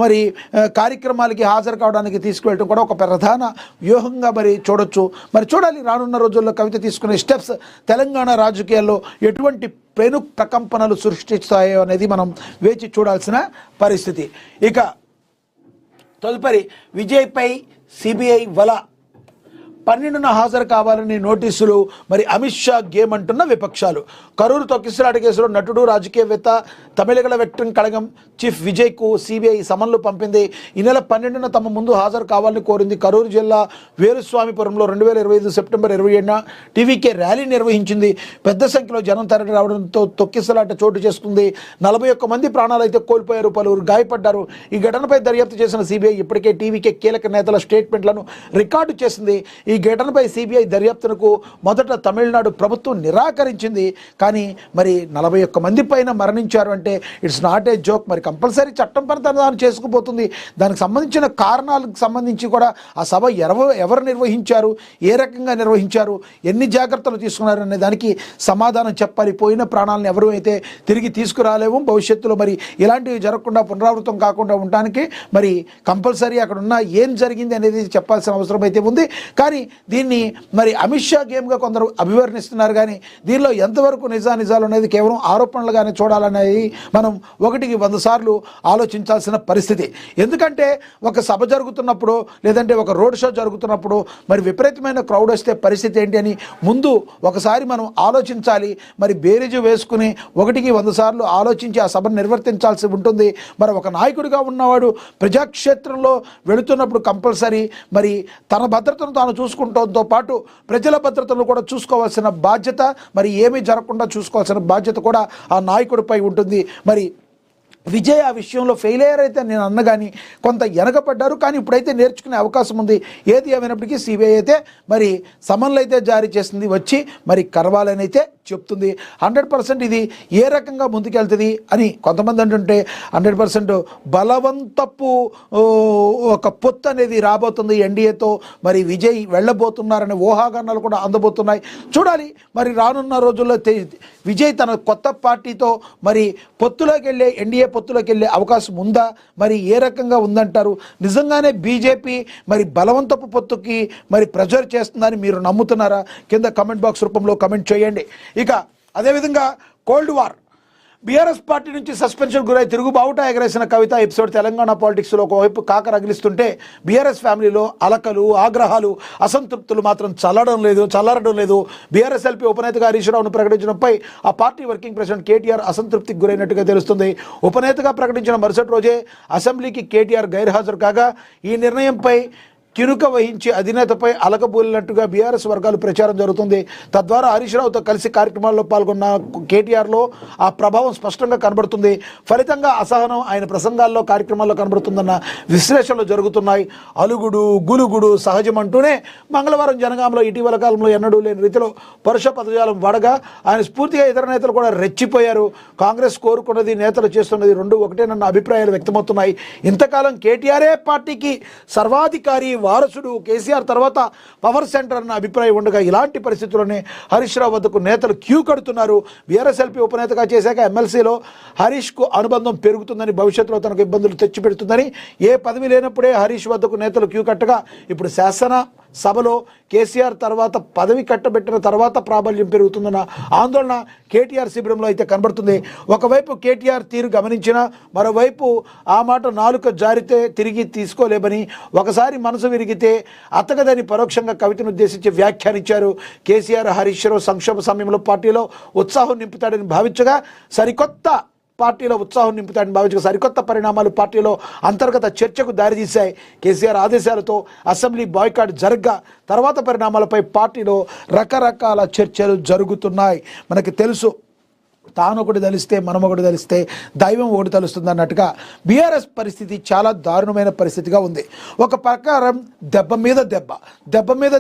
మరి కార్యక్రమాలకి హాజరు కావడానికి తీసుకువెళ్ళడం కూడా ఒక ప్రధాన వ్యూహంగా మరి చూడొచ్చు. మరి చూడాలి రానున్న రోజుల్లో కవిత తీసుకునే స్టెప్స్ తెలంగాణ రాజకీయాల్లో ఎటువంటి పెను ప్రకంపనలు సృష్టిస్తాయో అనేది మనం వేచి చూడాల్సిన పరిస్థితి. ఇక తదుపరి విజయ్పై సిబిఐ వల 12న హాజరు కావాలని నోటీసులు. మరి అమిత్ షా గేమ్ అంటున్న విపక్షాలు. కరూరు తొక్కిసలాట కేసులో నటుడు రాజకీయవేత్త తమిళగల వెక్టరింగ్ కళగం చీఫ్ విజయ్కు సిబిఐ సమన్లు పంపింది. ఈ నెల 12న తమ ముందు హాజరు కావాలని కోరింది. కరూరు జిల్లా వేలుస్వామిపురంలో 2025 సెప్టెంబర్ 27న టీవీకే ర్యాలీ నిర్వహించింది. పెద్ద సంఖ్యలో జనం తరలి రావడంతో తొక్కిసలాట చోటు చేసుకుంది. 41 మంది ప్రాణాలు అయితే కోల్పోయారు, పలువురు గాయపడ్డారు. ఈ ఘటనపై దర్యాప్తు చేసిన సిబిఐ ఇప్పటికే టీవీకే కీలక నేతల స్టేట్మెంట్లను రికార్డు చేసింది. ఈ ఘటనపై సిబిఐ దర్యాప్తునకు మొదట తమిళనాడు ప్రభుత్వం నిరాకరించింది. కానీ మరి 41 మంది పైన మరణించారు అంటే ఇట్స్ నాట్ ఏ జోక్. మరి కంపల్సరీ చట్టం పని తను చేసుకుపోతుంది. దానికి సంబంధించిన కారణాలకు సంబంధించి కూడా ఆ సభ ఎవరు నిర్వహించారు, ఏ రకంగా నిర్వహించారు, ఎన్ని జాగ్రత్తలు తీసుకున్నారు అనే దానికి సమాధానం చెప్పాలి. పోయిన ప్రాణాలను ఎవరు అయితే తిరిగి తీసుకురాలేము. భవిష్యత్తులో మరి ఇలాంటివి జరగకుండా పునరావృతం కాకుండా ఉండడానికి మరి కంపల్సరీ అక్కడ ఉన్న ఏం జరిగింది అనేది చెప్పాల్సిన అవసరం అయితే ఉంది. కానీ దీన్ని మరి అమిత్ షా గేమ్గా కొందరు అభివర్ణిస్తున్నారు. కానీ దీనిలో ఎంతవరకు నిజాలు అనేది కేవలం ఆరోపణలుగానే చూడాలనేది మనం 100 సార్లు ఆలోచించాల్సిన పరిస్థితి. ఎందుకంటే ఒక సభ జరుగుతున్నప్పుడు లేదంటే ఒక రోడ్ షో జరుగుతున్నప్పుడు మరి విపరీతమైన క్రౌడ్ వస్తే పరిస్థితి ఏంటి అని ముందు ఒకసారి మనం ఆలోచించాలి. మరి బేరీజు వేసుకుని 100 సార్లు ఆలోచించి ఆ సభను నిర్వర్తించాల్సి ఉంటుంది. మరి ఒక నాయకుడిగా ఉన్నవాడు ప్రజాక్షేత్రంలో వెళుతున్నప్పుడు కంపల్సరీ మరి తన భద్రతను తాను చూసుకుంటంతో పాటు ప్రజల భద్రతను కూడా చూసుకోవాల్సిన బాధ్యత, మరి ఏమీ జరగకుండా చూసుకోవాల్సిన బాధ్యత కూడా ఆ నాయకుడిపై ఉంటుంది. మరి విజయ్ ఆ విషయంలో ఫెయిల్ అయ్యారైతే నేను అన్నగాని కొంత వెనకపడ్డారు. కానీ ఇప్పుడైతే నేర్చుకునే అవకాశం ఉంది. ఏది ఏమైనప్పటికీ సిబిఐ అయితే మరి సమన్లు అయితే జారీ చేసింది, వచ్చి మరి కరవాలని అయితే చెప్తుంది. 100% ఇది ఏ రకంగా ముందుకెళ్తుంది అని కొంతమంది అంటుంటే 100% బలవంతపు ఒక పొత్తు అనేది రాబోతుంది ఎన్డీఏతో. మరి విజయ్ వెళ్ళబోతున్నారనే ఊహాగానాలు కూడా అందబోతున్నాయి. చూడాలి మరి రానున్న రోజుల్లో విజయ్ తన కొత్త పార్టీతో మరి పొత్తులోకి వెళ్ళే ఎన్డీఏ పొత్తులోకి వెళ్ళే అవకాశం ఉందా, మరి ఏ రకంగా ఉందంటారు? నిజంగానే బీజేపీ మరి బలవంతపు పొత్తుకి మరి ప్రెజర్ చేస్తుందని మీరు నమ్ముతున్నారా? కింద కమెంట్ బాక్స్ రూపంలో కమెంట్ చేయండి. ఇక అదేవిధంగా కోల్డ్ వార్, బీఆర్ఎస్ పార్టీ నుంచి సస్పెన్షన్ గురై తిరుగుబావుట ఎగరేసిన కవిత ఎపిసోడ్ తెలంగాణ పాలిటిక్స్లో ఒకవైపు కాక రగిలిస్తుంటే బీఆర్ఎస్ ఫ్యామిలీలో అలకలు, ఆగ్రహాలు, అసంతృప్తులు మాత్రం చల్లరడం లేదు. బీఆర్ఎస్ ఎల్పీ ఉపనేతగా హరీష్ రావును ప్రకటించడంపై ఆ పార్టీ వర్కింగ్ ప్రెసిడెంట్ కేటీఆర్ అసంతృప్తికి గురైనట్టుగా తెలుస్తుంది. ఉపనేతగా ప్రకటించిన మరుసటి రోజే అసెంబ్లీకి కేటీఆర్ గైర్హాజరు కాగా ఈ నిర్ణయంపై కినుక వహించి అధినేతపై అలకబూలినట్టుగా బీఆర్ఎస్ వర్గాలు ప్రచారం జరుగుతుంది. తద్వారా హరీష్ రావుతో కలిసి కార్యక్రమాల్లో పాల్గొన్న కేటీఆర్లో ఆ ప్రభావం స్పష్టంగా కనబడుతుంది. ఫలితంగా అసహనం ఆయన ప్రసంగాల్లో, కార్యక్రమాల్లో కనబడుతుందన్న విశ్లేషణలు జరుగుతున్నాయి. అలుగుడు, గులుగుడు సహజమంటూనే మంగళవారం జనగాంలో ఇటీవల కాలంలో ఎన్నడూ లేని రీతిలో పరుష పదజాలం వాడగా ఆయన స్ఫూర్తిగా ఇతర నేతలు కూడా రెచ్చిపోయారు. కాంగ్రెస్ కోరుకున్నది, నేతలు చేస్తున్నది రెండు ఒకటేనన్న అభిప్రాయాలు వ్యక్తమవుతున్నాయి. ఇంతకాలం కేటీఆర్ఏ పార్టీకి సర్వాధికారి, వారసుడు, కేసీఆర్ తర్వాత పవర్ సెంటర్ అన్న అభిప్రాయం ఉండగా ఇలాంటి పరిస్థితుల్లోనే హరీష్ రావు వద్దకు నేతలు క్యూ కడుతున్నారు. బీఆర్ఎస్ ఎల్పీ ఉపనేతగా చేశాక ఎమ్మెల్సీలో హరీష్కు అనుబంధం పెరుగుతుందని, భవిష్యత్తులో తనకు ఇబ్బందులు తెచ్చిపెడుతుందని, ఏ పదవి లేనప్పుడే హరీష్ వద్దకు నేతలు క్యూ కట్టగా ఇప్పుడు శాసన సభలో కేసీఆర్ తర్వాత పదవి కట్టబెట్టిన తర్వాత ప్రాబల్యం పెరుగుతుందన్న ఆందోళన కేటీఆర్ శిబిరంలో అయితే కనబడుతుంది. ఒకవైపు కేటీఆర్ తీరు గమనించినా మరోవైపు ఆ మాట నాలుక జారితే తిరిగి తీసుకోలేమని, ఒకసారి మనసు విరిగితే అతగదని పరోక్షంగా కవితను ఉద్దేశించి వ్యాఖ్యానించారు. కేసీఆర్ హరీష్ రావు సంక్షోభ సమయంలో పార్టీలో ఉత్సాహం నింపుతాడని భావించగా సరికొత్త పరిణామాలు పార్టీలో అంతర్గత చర్చకు దారితీశాయి. కేసీఆర్ ఆదేశాలతో అసెంబ్లీ బాయ్కాట్ జరగ్గా తర్వాత పరిణామాలపై పార్టీలో రకరకాల చర్చలు జరుగుతున్నాయి. మనకి తెలుసు, తాను ఒకటి తలిస్తే మనం ఒకటి తలిస్తే దైవం ఒకటి తలుస్తుంది అన్నట్టుగా బీఆర్ఎస్ పరిస్థితి చాలా దారుణమైన పరిస్థితిగా ఉంది. ఒక ప్రకారం దెబ్బ మీద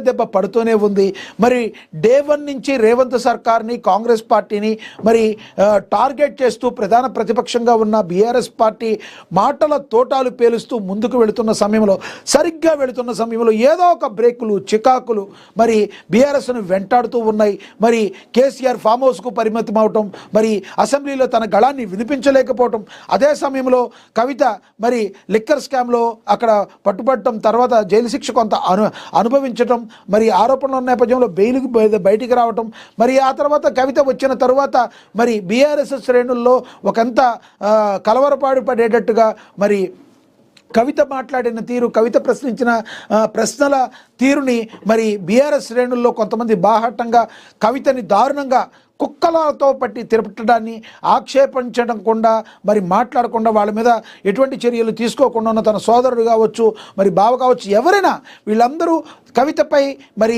దెబ్బ పడుతూనే ఉంది. మరి డే 1 నుంచి రేవంత్ సర్కార్ని, కాంగ్రెస్ పార్టీని మరి టార్గెట్ చేస్తూ ప్రధాన ప్రతిపక్షంగా ఉన్న బీఆర్ఎస్ పార్టీ మాటల తోటాలు పేలుస్తూ ముందుకు సరిగ్గా వెళుతున్న సమయంలో ఏదో ఒక బ్రేకులు, చికాకులు మరి బీఆర్ఎస్ను వెంటాడుతూ ఉన్నాయి. మరి కేసీఆర్ ఫామ్ హౌస్కు పరిమితం అవటం, మరి మరి అసెంబ్లీలో తన గళాన్ని వినిపించలేకపోవటం, అదే సమయంలో కవిత మరి లిక్కర్ స్కామ్లో అక్కడ పట్టుబడటం, తర్వాత జైలు శిక్ష కొంత అనుభవించటం, మరి ఆరోపణల నేపథ్యంలో బెయిల్కి బయటికి రావటం, మరి ఆ తర్వాత కవిత వచ్చిన తర్వాత మరి బీఆర్ఎస్ శ్రేణుల్లో ఒకంత కలవరపాటు పడేటట్టుగా మరి కవిత మాట్లాడిన తీరు, కవిత ప్రశ్నించిన ప్రశ్నల తీరుని మరి బీఆర్ఎస్ శ్రేణుల్లో కొంతమంది బాహాటంగా కవితని దారుణంగా కుక్కలతో పట్టి తిరపట్టడాన్ని ఆక్షేపించకుండా మరి మాట్లాడకుండా వాళ్ళ మీద ఎటువంటి చర్యలు తీసుకోకుండా ఉన్న తన సోదరుడు కావచ్చు, మరి బావ కావచ్చు, ఎవరైనా వీళ్ళందరూ కవితపై మరి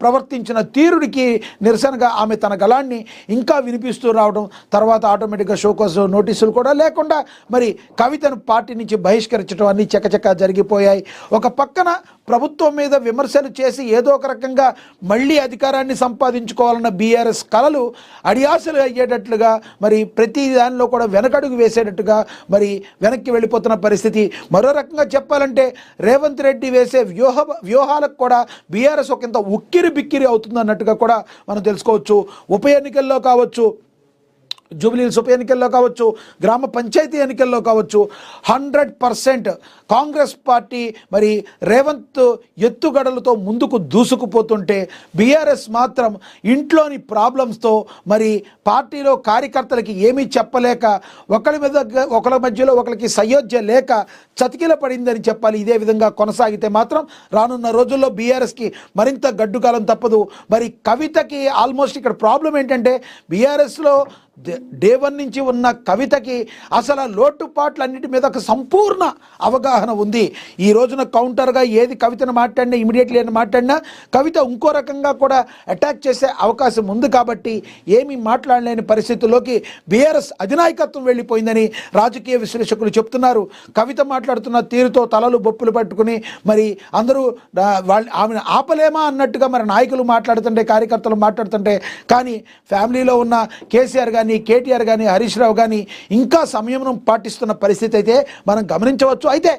ప్రవర్తించిన తీరుడికి నిరసనగా ఆమె తన గళాన్ని ఇంకా వినిపిస్తూ రావడం, తర్వాత ఆటోమేటిక్గా షోకాస్ నోటీసులు కూడా లేకుండా మరి కవితను పార్టీ నుంచి బహిష్కరించడం అన్నీ చకచకా జరిగిపోయాయి. ఒక పక్కన ప్రభుత్వం మీద విమర్శలు చేసి ఏదో ఒక రకంగా మళ్ళీ అధికారాన్ని సంపాదించుకోవాలన్న బీఆర్ఎస్ కలలు అడియాసలు అయ్యేటట్లుగా మరి ప్రతి దానిలో కూడా వెనకడుగు వేసేటట్టుగా మరి వెనక్కి వెళ్ళిపోతున్న పరిస్థితి. మరో రకంగా చెప్పాలంటే రేవంత్ రెడ్డి వేసే వ్యూహాలకు కూడా బీఆర్ఎస్ ఒకంత ఉక్కిరి బిక్కిరి అవుతుంది అన్నట్టుగా కూడా మనం తెలుసుకోవచ్చు. ఉప ఎన్నికల్లో కావచ్చు, జూబ్లీహిల్స్ ఉప ఎన్నికల్లో కావచ్చు, గ్రామ పంచాయతీ ఎన్నికల్లో కావచ్చు 100% కాంగ్రెస్ పార్టీ మరి రేవంత్ ఎత్తుగడలతో ముందుకు దూసుకుపోతుంటే బీఆర్ఎస్ మాత్రం ఇంట్లోని ప్రాబ్లమ్స్తో మరి పార్టీలో కార్యకర్తలకి ఏమీ చెప్పలేక ఒకరి మధ్యలో ఒకరికి సయోధ్య లేక చతికిల పడిందని చెప్పాలి. ఇదే విధంగా కొనసాగితే మాత్రం రానున్న రోజుల్లో బీఆర్ఎస్కి మరింత గడ్డుకాలం తప్పదు. మరి కవితకి ఆల్మోస్ట్ ఇక్కడ ప్రాబ్లం ఏంటంటే బీఆర్ఎస్లో డే 1 నుంచి ఉన్న కవితకి అసలు లోటుపాట్లన్నిటి మీద ఒక సంపూర్ణ అవగాహన ఉంది. ఈ రోజున కౌంటర్గా ఏది కవితను మాట్లాడినా, ఇమీడియట్లీ అని మాట్లాడినా కవిత ఇంకో రకంగా కూడా అటాక్ చేసే అవకాశం ఉంది. కాబట్టి ఏమీ మాట్లాడలేని పరిస్థితుల్లోకి బీఆర్ఎస్ అధినాయకత్వం వెళ్ళిపోయిందని రాజకీయ విశ్లేషకులు చెప్తున్నారు. కవిత మాట్లాడుతున్న తీరుతో తలలు బొప్పులు పట్టుకుని మరి అందరూ ఆమెను ఆపలేమా అన్నట్టుగా మరి నాయకులు మాట్లాడుతుంటే, కార్యకర్తలు మాట్లాడుతుంటే, కానీ ఫ్యామిలీలో ఉన్న కేసీఆర్ కానీ, కేటీఆర్ కానీ, హరీష్ రావు కానీ ఇంకా సంయమనం పాటిస్తున్న పరిస్థితి అయితే మనం గమనించవచ్చు. అయితే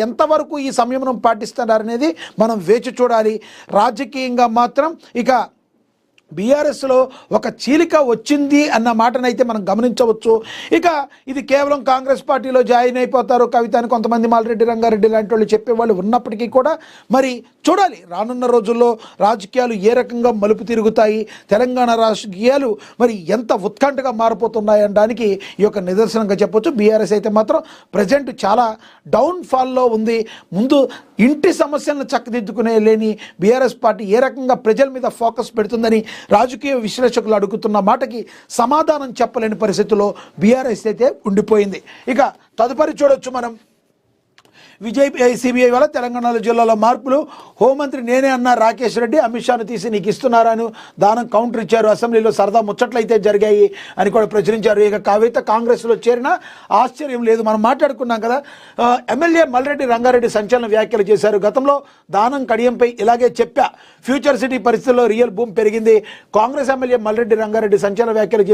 ఎంతవరకు ఈ సంయమనం పాటిస్తున్నారనేది మనం వేచి చూడాలి. రాజకీయంగా మాత్రం ఇక బీఆర్ఎస్లో ఒక చీలిక వచ్చింది అన్న మాటనైతే మనం గమనించవచ్చు. ఇక ఇది కేవలం కాంగ్రెస్ పార్టీలో జాయిన్ అయిపోతారు కవిత అని కొంతమంది మాలరెడ్డి రంగారెడ్డి లాంటి వాళ్ళు చెప్పేవాళ్ళు ఉన్నప్పటికీ కూడా మరి చూడాలి రానున్న రోజుల్లో రాజకీయాలు ఏ రకంగా మలుపు తిరుగుతాయి, తెలంగాణ రాజకీయాలు మరి ఎంత ఉత్కంఠగా మారిపోతున్నాయి అనడానికి ఈ యొక్క నిదర్శనంగా చెప్పొచ్చు. బీఆర్ఎస్ అయితే మాత్రం ప్రజెంట్ చాలా డౌన్ఫాల్లో ఉంది. ముందు ఇంటి సమస్యలను చక్కదిద్దుకునే లేని బీఆర్ఎస్ పార్టీ ఏ రకంగా ప్రజల మీద ఫోకస్ పెడుతుందని రాజకీయ విశ్లేషకులు అడుగుతున్న మాటకి సమాధానం చెప్పలేని పరిస్థితుల్లో బీఆర్ఎస్ అయితే ఉండిపోయింది. ఇక తదుపరి చూడొచ్చు మనం సిబిఐ వల్ల తెలంగాణలో జిల్లాలో మార్పులు. హోంమంత్రి నేనే అన్న రాకేష్ రెడ్డి అమిత్ షాను తీసి నీకు ఇస్తున్నారని దానం కౌంటర్ ఇచ్చారు. అసెంబ్లీలో సరదా ముచ్చట్లు అయితే జరిగాయి అని కూడా ప్రచురించారు. ఇక కవిత కాంగ్రెస్లో చేరిన ఆశ్చర్యం లేదు. మనం మాట్లాడుకున్నాం కదా, ఎమ్మెల్యే మల్రెడ్డి రంగారెడ్డి సంచలన వ్యాఖ్యలు చేశారు. గతంలో దానం కడియంపై ఇలాగే చెప్పా, ఫ్యూచర్ సిటీ పరిస్థితుల్లో రియల్ బూమ్ పెరిగింది. కాంగ్రెస్ ఎమ్మెల్యే మల్రెడ్డి రంగారెడ్డి సంచలన వ్యాఖ్యలు